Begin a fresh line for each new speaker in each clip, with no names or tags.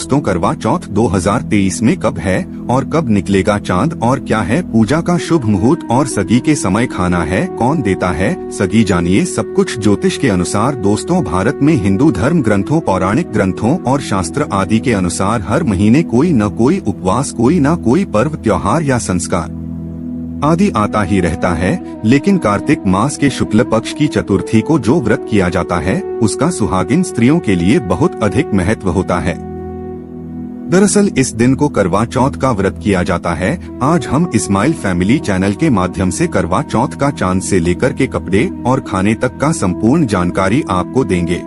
दोस्तों करवा चौथ 2023 में कब है और कब निकलेगा चांद और क्या है पूजा का शुभ मुहूर्त और सगी के समय खाना है कौन देता है सगी जानिए सब कुछ ज्योतिष के अनुसार। दोस्तों भारत में हिंदू धर्म ग्रंथों पौराणिक ग्रंथों और शास्त्र आदि के अनुसार हर महीने कोई न कोई उपवास कोई न कोई पर्व त्योहार या संस्कार आदि आता ही रहता है, लेकिन कार्तिक मास के शुक्ल पक्ष की चतुर्थी को जो व्रत किया जाता है उसका सुहागिन स्त्रियों के लिए बहुत अधिक महत्व होता है। दरअसल इस दिन को करवा चौथ का व्रत किया जाता है। आज हम इस्माइल फैमिली चैनल के माध्यम से करवा चौथ का चांद से लेकर के कपड़े और खाने तक का संपूर्ण जानकारी आपको देंगे।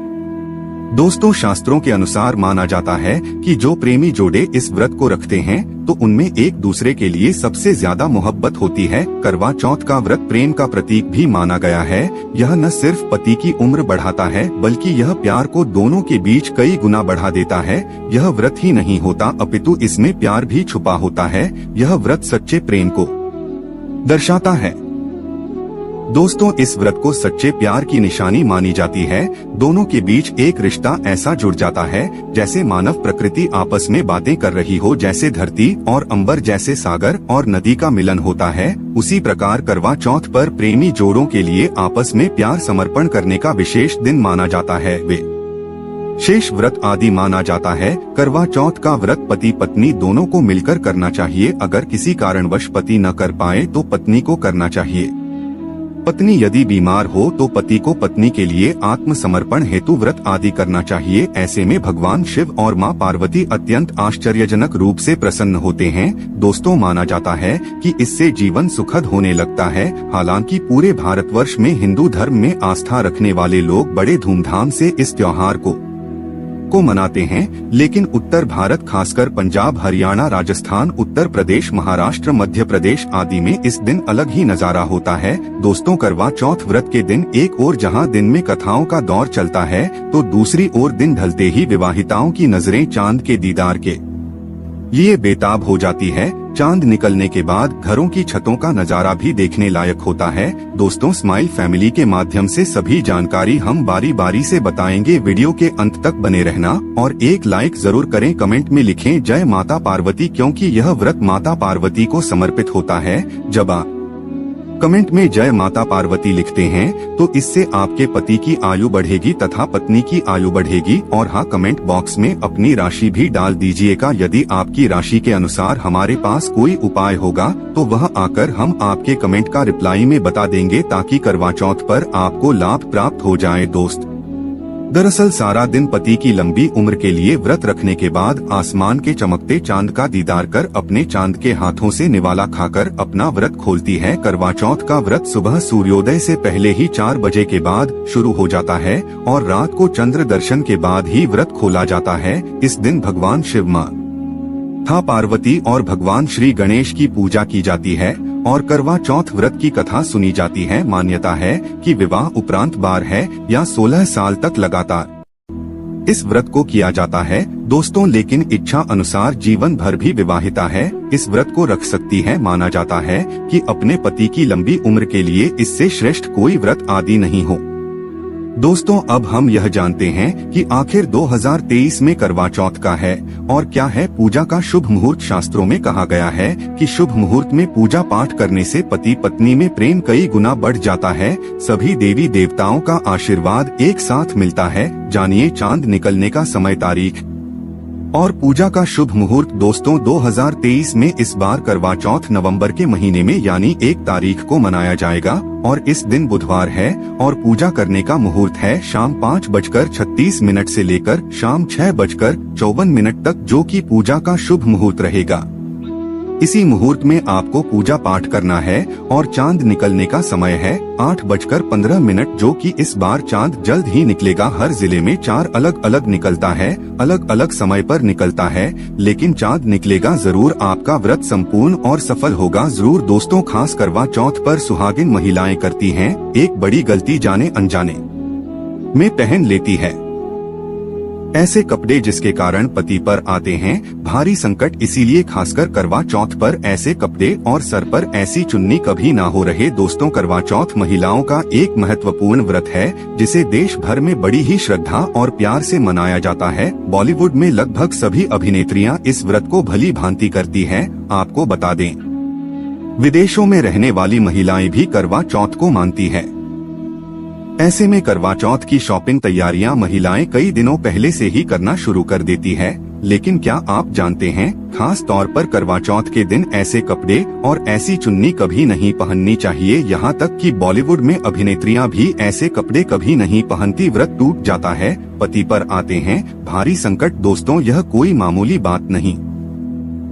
दोस्तों शास्त्रों के अनुसार माना जाता है कि जो प्रेमी जोड़े इस व्रत को रखते हैं तो उनमें एक दूसरे के लिए सबसे ज्यादा मोहब्बत होती है। करवा चौथ का व्रत प्रेम का प्रतीक भी माना गया है। यह न सिर्फ पति की उम्र बढ़ाता है बल्कि यह प्यार को दोनों के बीच कई गुना बढ़ा देता है। यह व्रत ही नहीं होता अपितु इसमें प्यार भी छुपा होता है। यह व्रत सच्चे प्रेम को दर्शाता है। दोस्तों इस व्रत को सच्चे प्यार की निशानी मानी जाती है। दोनों के बीच एक रिश्ता ऐसा जुड़ जाता है जैसे मानव प्रकृति आपस में बातें कर रही हो, जैसे धरती और अंबर जैसे सागर और नदी का मिलन होता है। उसी प्रकार करवा चौथ पर प्रेमी जोड़ों के लिए आपस में प्यार समर्पण करने का विशेष दिन माना जाता है। वे शेष व्रत आदि माना जाता है। करवा चौथ का व्रत पति पत्नी दोनों को मिलकर करना चाहिए। अगर किसी कारणवश पति न कर पाए तो पत्नी को करना चाहिए। पत्नी यदि बीमार हो तो पति को पत्नी के लिए आत्मसमर्पण हेतु व्रत आदि करना चाहिए। ऐसे में भगवान शिव और मां पार्वती अत्यंत आश्चर्यजनक रूप से प्रसन्न होते हैं। दोस्तों माना जाता है कि इससे जीवन सुखद होने लगता है। हालांकि पूरे भारतवर्ष में हिंदू धर्म में आस्था रखने वाले लोग बड़े धूमधाम से इस त्योहार को मनाते हैं, लेकिन उत्तर भारत खासकर पंजाब हरियाणा राजस्थान उत्तर प्रदेश महाराष्ट्र मध्य प्रदेश आदि में इस दिन अलग ही नजारा होता है। दोस्तों करवा चौथ व्रत के दिन एक ओर जहां दिन में कथाओं का दौर चलता है तो दूसरी ओर दिन ढलते ही विवाहिताओं की नजरें चांद के दीदार के लिए बेताब हो जाती है। चांद निकलने के बाद घरों की छतों का नजारा भी देखने लायक होता है। दोस्तों स्माइल फैमिली के माध्यम से सभी जानकारी हम बारी बारी से बताएंगे। वीडियो के अंत तक बने रहना और एक लाइक जरूर करें। कमेंट में लिखें जय माता पार्वती, क्योंकि यह व्रत माता पार्वती को समर्पित होता है। जब आप कमेंट में जय माता पार्वती लिखते हैं तो इससे आपके पति की आयु बढ़ेगी तथा पत्नी की आयु बढ़ेगी। और हाँ, कमेंट बॉक्स में अपनी राशि भी डाल दीजिएगा। यदि आपकी राशि के अनुसार हमारे पास कोई उपाय होगा तो वह आकर हम आपके कमेंट का रिप्लाई में बता देंगे, ताकि करवा चौथ पर आपको लाभ प्राप्त हो जाए। दोस्त दरअसल सारा दिन पति की लंबी उम्र के लिए व्रत रखने के बाद आसमान के चमकते चांद का दीदार कर अपने चांद के हाथों से निवाला खाकर अपना व्रत खोलती है। करवा चौथ का व्रत सुबह सूर्योदय से पहले ही 4 बजे के बाद शुरू हो जाता है और रात को चंद्र दर्शन के बाद ही व्रत खोला जाता है। इस दिन भगवान शिव माता पार्वती और भगवान श्री गणेश की पूजा की जाती है और करवा चौथ व्रत की कथा सुनी जाती है। मान्यता है कि विवाह उपरांत 12 या 16 साल तक लगातार इस व्रत को किया जाता है। दोस्तों लेकिन इच्छा अनुसार जीवन भर भी विवाहिता है इस व्रत को रख सकती है। माना जाता है कि अपने पति की लंबी उम्र के लिए इससे श्रेष्ठ कोई व्रत आदि नहीं हो। दोस्तों अब हम यह जानते हैं कि आखिर 2023 में करवा चौथ का है और क्या है पूजा का शुभ मुहूर्त। शास्त्रों में कहा गया है कि शुभ मुहूर्त में पूजा पाठ करने से पति पत्नी में प्रेम कई गुना बढ़ जाता है। सभी देवी देवताओं का आशीर्वाद एक साथ मिलता है। जानिए चांद निकलने का समय, तारीख और पूजा का शुभ मुहूर्त। दोस्तों 2023 में इस बार करवा चौथ नवंबर के महीने में यानी 1 तारीख को मनाया जाएगा और इस दिन बुधवार है और पूजा करने का मुहूर्त है शाम 5:36 से लेकर शाम 6:54 तक, जो कि पूजा का शुभ मुहूर्त रहेगा। इसी मुहूर्त में आपको पूजा पाठ करना है और चांद निकलने का समय है 8:15, जो कि इस बार चांद जल्द ही निकलेगा। हर जिले में 4 अलग अलग निकलता है, अलग अलग समय पर निकलता है, लेकिन चांद निकलेगा जरूर। आपका व्रत संपूर्ण और सफल होगा जरूर। दोस्तों खास करवा चौथ पर सुहागिन महिलाएं करती हैं एक बड़ी गलती, जाने अनजाने में पहन लेती है। ऐसे कपड़े जिसके कारण पति पर आते हैं भारी संकट, इसीलिए खासकर करवा चौथ पर ऐसे कपड़े और सर पर ऐसी चुन्नी कभी ना हो रहे। दोस्तों, करवा चौथ महिलाओं का एक महत्वपूर्ण व्रत है जिसे देश भर में बड़ी ही श्रद्धा और प्यार से मनाया जाता है। बॉलीवुड में लगभग सभी अभिनेत्रियां इस व्रत को भली भांति करती हैं। आपको बता दें, विदेशों में रहने वाली महिलाएं भी करवा चौथ को मानती है। ऐसे में करवा चौथ की शॉपिंग तैयारियां महिलाएं कई दिनों पहले से ही करना शुरू कर देती है। लेकिन क्या आप जानते हैं, खास तौर पर करवा चौथ के दिन ऐसे कपड़े और ऐसी चुन्नी कभी नहीं पहननी चाहिए। यहाँ तक कि बॉलीवुड में अभिनेत्रियां भी ऐसे कपड़े कभी नहीं पहनती। व्रत टूट जाता है, पति पर आते हैं भारी संकट। दोस्तों, यह कोई मामूली बात नहीं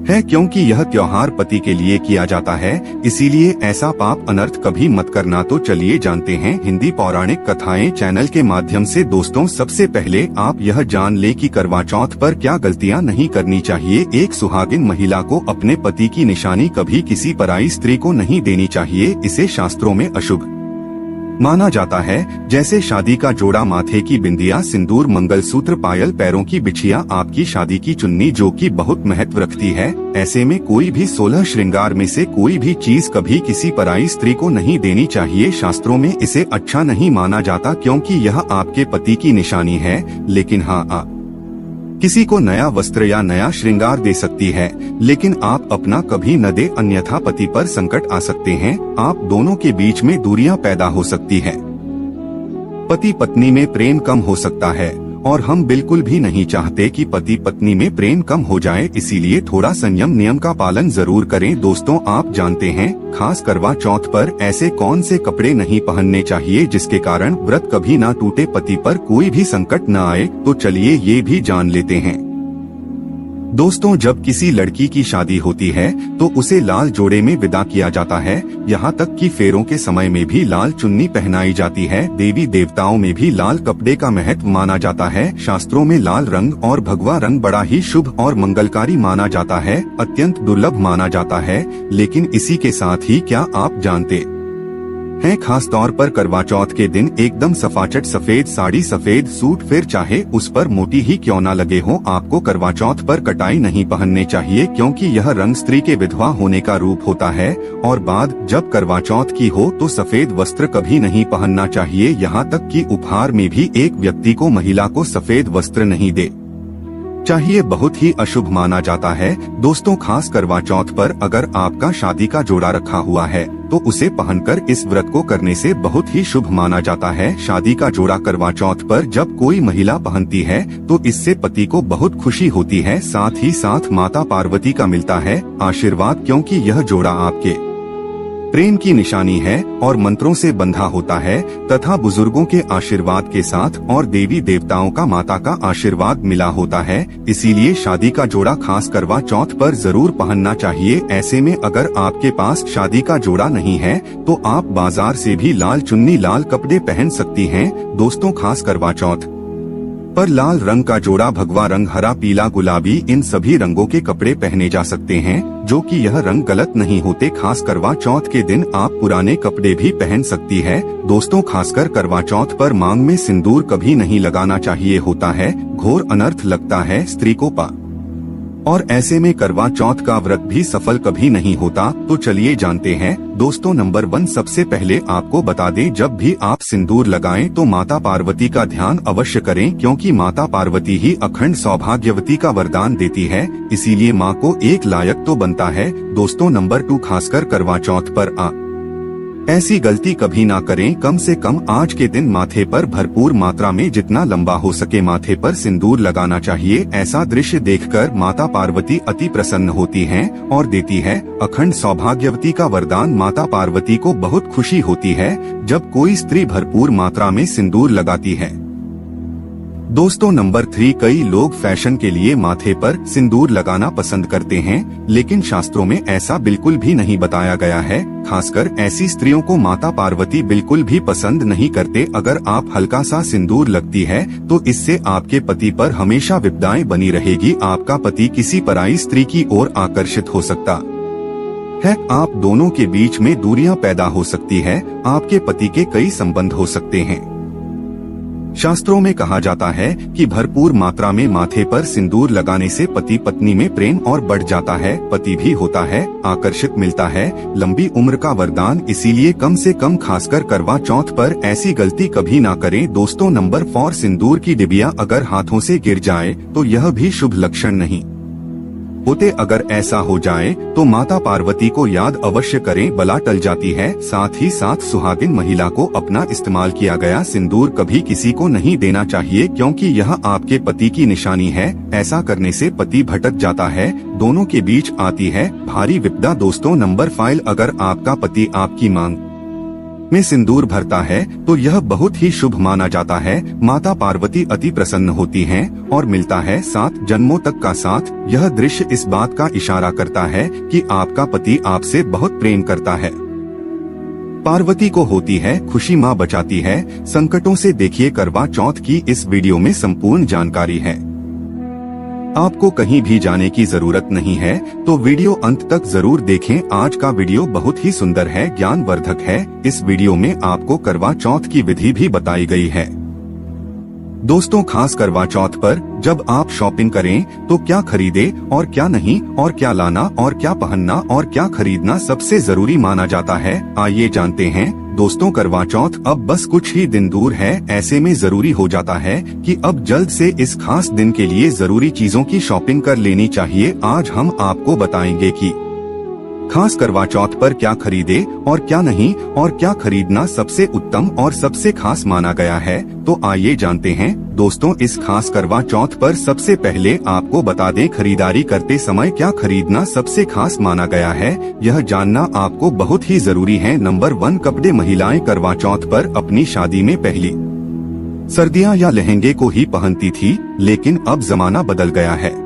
है, क्योंकि यह त्योहार पति के लिए किया जाता है, इसीलिए ऐसा पाप अनर्थ कभी मत करना। तो चलिए जानते हैं हिंदी पौराणिक कथाएं चैनल के माध्यम से। दोस्तों, सबसे पहले आप यह जान ले कि करवा चौथ पर क्या गलतियां नहीं करनी चाहिए। एक सुहागिन महिला को अपने पति की निशानी कभी किसी पराई स्त्री को नहीं देनी चाहिए। इसे शास्त्रों में अशुभ माना जाता है, जैसे शादी का जोड़ा, माथे की बिंदिया, सिंदूर, मंगलसूत्र, पायल, पैरों की बिछिया, आपकी शादी की चुन्नी, जो कि बहुत महत्व रखती है। ऐसे में कोई भी 16 श्रृंगार में से कोई भी चीज कभी किसी पराई स्त्री को नहीं देनी चाहिए। शास्त्रों में इसे अच्छा नहीं माना जाता, क्योंकि यह आपके पति की निशानी है। लेकिन हाँ, आप किसी को नया वस्त्र या नया श्रृंगार दे सकती है, लेकिन आप अपना कभी न दे, अन्यथा पति पर संकट आ सकते हैं। आप दोनों के बीच में दूरियां पैदा हो सकती है। पति पत्नी में प्रेम कम हो सकता है और हम बिल्कुल भी नहीं चाहते कि पति पत्नी में प्रेम कम हो जाए, इसीलिए थोड़ा संयम नियम का पालन जरूर करें। दोस्तों, आप जानते हैं खास करवा चौथ पर ऐसे कौन से कपड़े नहीं पहनने चाहिए जिसके कारण व्रत कभी ना टूटे, पति पर कोई भी संकट न आए। तो चलिए ये भी जान लेते हैं। दोस्तों, जब किसी लड़की की शादी होती है तो उसे लाल जोड़े में विदा किया जाता है। यहाँ तक कि फेरों के समय में भी लाल चुन्नी पहनाई जाती है। देवी देवताओं में भी लाल कपड़े का महत्व माना जाता है। शास्त्रों में लाल रंग और भगवा रंग बड़ा ही शुभ और मंगलकारी माना जाता है, अत्यंत दुर्लभ माना जाता है। लेकिन इसी के साथ ही क्या आप जानते हैं, खास तौर पर करवा चौथ के दिन एकदम सफाचट सफेद साड़ी, सफेद सूट, फिर चाहे उस पर मोती ही क्यों न लगे हो, आपको करवा चौथ पर कटाई नहीं पहनने चाहिए, क्योंकि यह रंग स्त्री के विधवा होने का रूप होता है। और बाद जब करवा चौथ की हो तो सफेद वस्त्र कभी नहीं पहनना चाहिए। यहाँ तक कि उपहार में भी एक व्यक्ति को महिला को सफेद वस्त्र नहीं दे चाहिए, बहुत ही अशुभ माना जाता है। दोस्तों, खास करवा चौथ पर अगर आपका शादी का जोड़ा रखा हुआ है तो उसे पहनकर इस व्रत को करने से बहुत ही शुभ माना जाता है। शादी का जोड़ा करवा चौथ पर जब कोई महिला पहनती है तो इससे पति को बहुत खुशी होती है, साथ ही साथ माता पार्वती का मिलता है आशीर्वाद, क्योंकि यह जोड़ा आपके प्रेम की निशानी है और मंत्रों से बंधा होता है तथा बुजुर्गों के आशीर्वाद के साथ और देवी देवताओं का, माता का आशीर्वाद मिला होता है। इसीलिए शादी का जोड़ा खास करवा चौथ पर जरूर पहनना चाहिए। ऐसे में अगर आपके पास शादी का जोड़ा नहीं है तो आप बाजार से भी लाल चुन्नी, लाल कपड़े पहन सकती हैं। दोस्तों, खास करवा चौथ पर लाल रंग का जोड़ा, भगवा रंग, हरा, पीला, गुलाबी, इन सभी रंगों के कपड़े पहने जा सकते हैं, जो कि यह रंग गलत नहीं होते। खास करवा चौथ के दिन आप पुराने कपड़े भी पहन सकती है। दोस्तों, खासकर करवा चौथ पर मांग में सिंदूर कभी नहीं लगाना चाहिए, होता है घोर अनर्थ लगता है स्त्री को और ऐसे में करवा चौथ का व्रत भी सफल कभी नहीं होता। तो चलिए जानते हैं। दोस्तों, नंबर 1, सबसे पहले आपको बता दें, जब भी आप सिंदूर लगाएं तो माता पार्वती का ध्यान अवश्य करें, क्योंकि माता पार्वती ही अखंड सौभाग्यवती का वरदान देती है, इसीलिए माँ को एक लायक तो बनता है। दोस्तों, नंबर 2, खासकर करवा चौथ पर ऐसी गलती कभी ना करें। कम से कम आज के दिन माथे पर भरपूर मात्रा में जितना लंबा हो सके माथे पर सिंदूर लगाना चाहिए। ऐसा दृश्य देखकर माता पार्वती अति प्रसन्न होती हैं और देती है अखंड सौभाग्यवती का वरदान। माता पार्वती को बहुत खुशी होती है जब कोई स्त्री भरपूर मात्रा में सिंदूर लगाती है। दोस्तों, नंबर 3, कई लोग फैशन के लिए माथे पर सिंदूर लगाना पसंद करते हैं, लेकिन शास्त्रों में ऐसा बिल्कुल भी नहीं बताया गया है। खासकर ऐसी स्त्रियों को माता पार्वती बिल्कुल भी पसंद नहीं करते। अगर आप हल्का सा सिंदूर लगती है तो इससे आपके पति पर हमेशा विपदाएं बनी रहेगी। आपका पति किसी पराई स्त्री की ओर आकर्षित हो सकता है, आप दोनों के बीच में दूरियां पैदा हो सकती है, आपके पति के कई संबंध हो सकते हैं। शास्त्रों में कहा जाता है कि भरपूर मात्रा में माथे पर सिंदूर लगाने से पति पत्नी में प्रेम और बढ़ जाता है, पति भी होता है आकर्षित, मिलता है लंबी उम्र का वरदान। इसीलिए कम से कम खासकर करवा चौथ पर ऐसी गलती कभी ना करें दोस्तों। नंबर 4, सिंदूर की डिबिया अगर हाथों से गिर जाए तो यह भी शुभ लक्षण नहीं होते। अगर ऐसा हो जाए तो माता पार्वती को याद अवश्य करें, बला टल जाती है। साथ ही साथ सुहागिन महिला को अपना इस्तेमाल किया गया सिंदूर कभी किसी को नहीं देना चाहिए, क्योंकि यह आपके पति की निशानी है। ऐसा करने से पति भटक जाता है, दोनों के बीच आती है भारी विपदा दोस्तों। नंबर 5, अगर आपका पति आपकी मांग में सिंदूर भरता है तो यह बहुत ही शुभ माना जाता है। माता पार्वती अति प्रसन्न होती हैं और मिलता है 7 जन्मों तक का साथ। यह दृश्य इस बात का इशारा करता है कि आपका पति आपसे बहुत प्रेम करता है। पार्वती को होती है खुशी, माँ बचाती है संकटों से। देखिए करवा चौथ की इस वीडियो में संपूर्ण जानकारी है, आपको कहीं भी जाने की जरूरत नहीं है, तो वीडियो अंत तक जरूर देखें। आज का वीडियो बहुत ही सुंदर है, ज्ञानवर्धक है। इस वीडियो में आपको करवा चौथ की विधि भी बताई गई है। दोस्तों, खास करवा चौथ पर जब आप शॉपिंग करें तो क्या खरीदे और क्या नहीं, और क्या लाना और क्या पहनना और क्या खरीदना सबसे जरूरी माना जाता है, आइए जानते हैं। दोस्तों, करवा चौथ अब बस कुछ ही दिन दूर है। ऐसे में जरूरी हो जाता है कि अब जल्द से इस खास दिन के लिए जरूरी चीजों की शॉपिंग कर लेनी चाहिए। आज हम आपको बताएंगे कि खास करवा चौथ पर क्या खरीदे और क्या नहीं, और क्या खरीदना सबसे उत्तम और सबसे खास माना गया है। तो आइए जानते हैं। दोस्तों, इस खास करवा चौथ पर सबसे पहले आपको बता दें, खरीदारी करते समय क्या खरीदना सबसे खास माना गया है, यह जानना आपको बहुत ही जरूरी है। नंबर 1, कपड़े। महिलाएं करवा चौथ पर अपनी शादी में पहली सर्दियां या लहंगे को ही पहनती थी, लेकिन अब जमाना बदल गया है।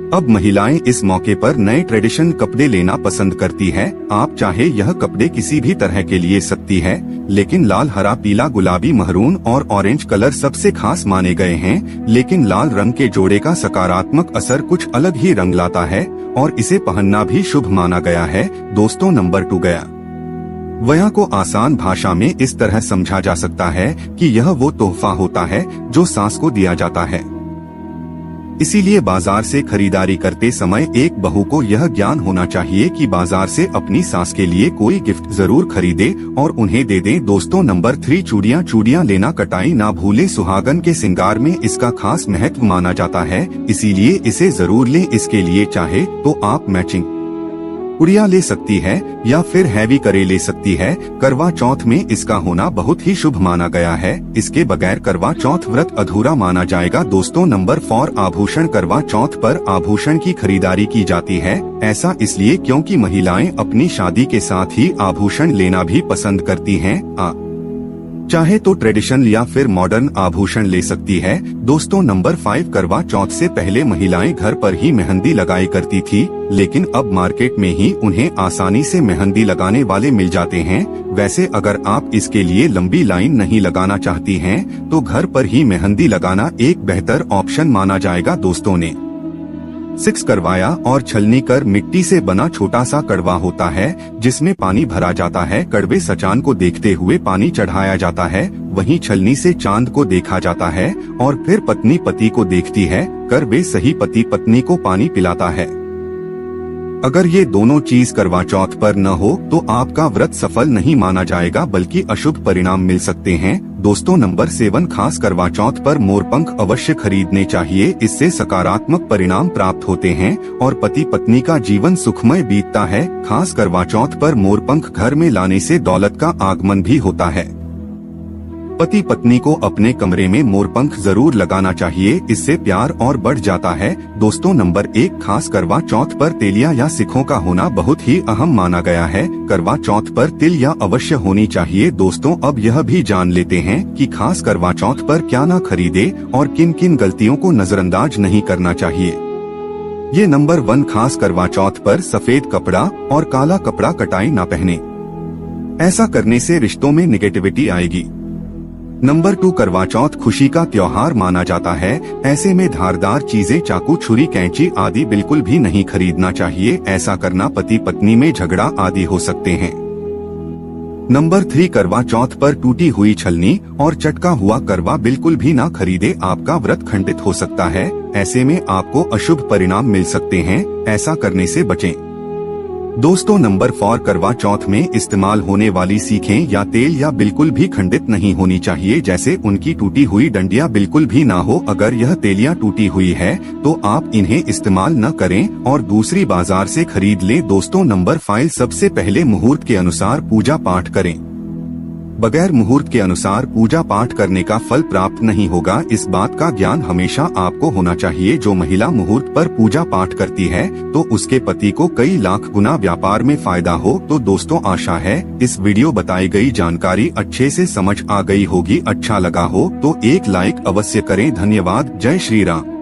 अब महिलाएं इस मौके पर नए ट्रेडिशन कपड़े लेना पसंद करती है। आप चाहे यह कपड़े किसी भी तरह के लिए सकती है, लेकिन लाल, हरा, पीला, गुलाबी, महरून और ऑरेंज कलर सबसे खास माने गए हैं। लेकिन लाल रंग के जोड़े का सकारात्मक असर कुछ अलग ही रंग लाता है और इसे पहनना भी शुभ माना गया है। दोस्तों, नंबर 2, गया। वया को आसान भाषा में इस तरह समझा जा सकता है कि यह वो तोहफा होता है जो सास को दिया जाता है। इसीलिए बाजार से खरीदारी करते समय एक बहू को यह ज्ञान होना चाहिए कि बाजार से अपनी सास के लिए कोई गिफ्ट जरूर खरीदे और उन्हें दे दें। दोस्तों, नंबर 3, चूड़ियां। चूड़ियां लेना कटाई ना भूले। सुहागन के श्रृंगार में इसका खास महत्व माना जाता है, इसीलिए इसे जरूर लें। इसके लिए चाहे तो आप मैचिंग चूड़ियां ले सकती है या फिर हैवी करे ले सकती है। करवा चौथ में इसका होना बहुत ही शुभ माना गया है। इसके बगैर करवा चौथ व्रत अधूरा माना जाएगा। दोस्तों, नंबर 4, आभूषण। करवा चौथ पर आभूषण की खरीदारी की जाती है। ऐसा इसलिए क्योंकि महिलाएं अपनी शादी के साथ ही आभूषण लेना भी पसंद करती हैं। चाहे तो ट्रेडिशनल या फिर मॉडर्न आभूषण ले सकती है। दोस्तों, नंबर 5, करवा चौथ से पहले महिलाएं घर पर ही मेहंदी लगाई करती थी, लेकिन अब मार्केट में ही उन्हें आसानी से मेहंदी लगाने वाले मिल जाते हैं। वैसे अगर आप इसके लिए लंबी लाइन नहीं लगाना चाहती हैं, तो घर पर ही मेहंदी लगाना एक बेहतर ऑप्शन माना जाएगा। दोस्तों ने 6, करवाया और छलनी कर। मिट्टी से बना छोटा सा कड़वा होता है जिसमें पानी भरा जाता है। कड़वे सचान को देखते हुए पानी चढ़ाया जाता है, वहीं छलनी से चांद को देखा जाता है और फिर पत्नी पति को देखती है। करवे सही पति पत्नी को पानी पिलाता है। अगर ये दोनों चीज करवा चौथ पर न हो तो आपका व्रत सफल नहीं माना जाएगा, बल्कि अशुभ परिणाम मिल सकते हैं। दोस्तों, नंबर 7, खास करवा चौथ पर मोरपंख अवश्य खरीदने चाहिए। इससे सकारात्मक परिणाम प्राप्त होते हैं और पति पत्नी का जीवन सुखमय बीतता है। खास करवा चौथ पर मोरपंख घर में लाने से दौलत का आगमन भी होता है। पति पत्नी को अपने कमरे में मोरपंख जरूर लगाना चाहिए, इससे प्यार और बढ़ जाता है। दोस्तों, नंबर 1, खास करवा चौथ पर तेलिया या सिखों का होना बहुत ही अहम माना गया है। करवा चौथ पर तिलिया अवश्य होनी चाहिए। दोस्तों, अब यह भी जान लेते हैं कि खास करवा चौथ पर क्या ना खरीदे और किन किन गलतियों को नजरअंदाज नहीं करना चाहिए। ये नंबर 1, खास करवा चौथ पर सफेद कपड़ा और काला कपड़ा कटाई ना पहने। ऐसा करने से रिश्तों में निगेटिविटी आएगी। नंबर 2, करवा चौथ खुशी का त्योहार माना जाता है। ऐसे में धारदार चीजें, चाकू, छुरी, कैंची आदि बिल्कुल भी नहीं खरीदना चाहिए। ऐसा करना पति पत्नी में झगड़ा आदि हो सकते हैं। नंबर 3, करवा चौथ पर टूटी हुई छलनी और चटका हुआ करवा बिल्कुल भी ना खरीदे, आपका व्रत खंडित हो सकता है। ऐसे में आपको अशुभ परिणाम मिल सकते हैं, ऐसा करने से बचें। दोस्तों नंबर 4, करवा चौथ में इस्तेमाल होने वाली सीखें या तेल या बिल्कुल भी खंडित नहीं होनी चाहिए, जैसे उनकी टूटी हुई डंडियां बिल्कुल भी ना हो। अगर यह तेलियां टूटी हुई है तो आप इन्हें इस्तेमाल न करें और दूसरी बाजार से खरीद लें। दोस्तों नंबर 5, सबसे पहले मुहूर्त के अनुसार पूजा पाठ करें। बगैर मुहूर्त के अनुसार पूजा पाठ करने का फल प्राप्त नहीं होगा। इस बात का ज्ञान हमेशा आपको होना चाहिए। जो महिला मुहूर्त पर पूजा पाठ करती है तो उसके पति को कई लाख गुना व्यापार में फायदा हो। तो दोस्तों आशा है इस वीडियो बताई गई जानकारी अच्छे से समझ आ गई होगी। अच्छा लगा हो तो एक लाइक अवश्य करें। धन्यवाद। जय श्री राम।